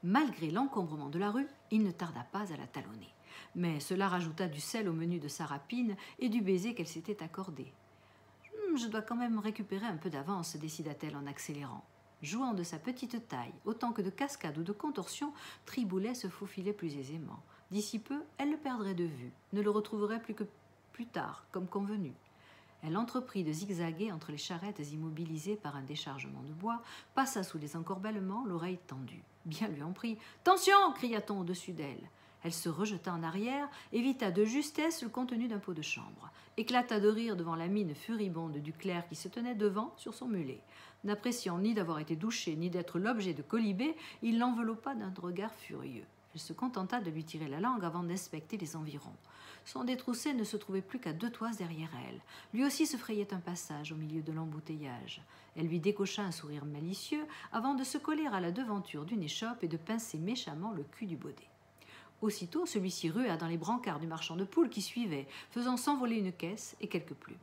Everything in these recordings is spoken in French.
Malgré l'encombrement de la rue, il ne tarda pas à la talonner. Mais cela rajouta du sel au menu de sa rapine et du baiser qu'elle s'était accordé. « Je dois quand même récupérer un peu d'avance, décida-t-elle en accélérant. Jouant de sa petite taille, autant que de cascades ou de contorsions, Triboulet se faufilait plus aisément. D'ici peu, elle le perdrait de vue, ne le retrouverait plus que plus tard, comme convenu. Elle entreprit de zigzaguer entre les charrettes immobilisées par un déchargement de bois, passa sous les encorbellements, l'oreille tendue. Bien lui en prit. « Tension » cria-t-on au-dessus d'elle. Elle se rejeta en arrière, évita de justesse le contenu d'un pot de chambre, éclata de rire devant la mine furibonde du clerc qui se tenait devant sur son mulet. N'appréciant ni d'avoir été douché, ni d'être l'objet de colibés, il l'enveloppa d'un regard furieux. Elle se contenta de lui tirer la langue avant d'inspecter les environs. Son détroussé ne se trouvait plus qu'à 2 toises derrière elle. Lui aussi se frayait un passage au milieu de l'embouteillage. Elle lui décocha un sourire malicieux avant de se coller à la devanture d'une échoppe et de pincer méchamment le cul du baudet. Aussitôt, celui-ci rua dans les brancards du marchand de poules qui suivait, faisant s'envoler une caisse et quelques plumes.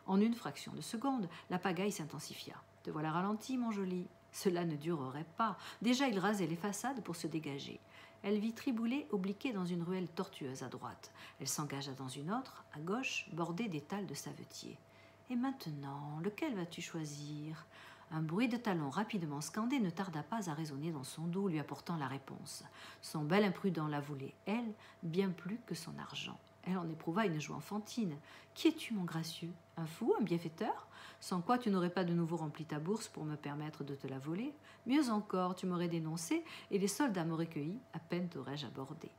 En une fraction de seconde, la pagaille s'intensifia. « Te voilà ralenti, mon joli !» Cela ne durerait pas. Déjà, il rasait les façades pour se dégager. Elle vit Triboulet obliquer dans une ruelle tortueuse à droite. Elle s'engagea dans une autre, à gauche, bordée d'étals de savetiers. « Et maintenant, lequel vas-tu choisir ?» Un bruit de talons rapidement scandé ne tarda pas à résonner dans son dos, lui apportant la réponse. Son bel imprudent la voulait, elle, bien plus que son argent. Elle en éprouva une joie enfantine. « Qui es-tu, mon gracieux? Un fou, un bienfaiteur? Sans quoi tu n'aurais pas de nouveau rempli ta bourse pour me permettre de te la voler? Mieux encore, tu m'aurais dénoncé et les soldats m'auraient cueilli, à peine t'aurais-je abordé. »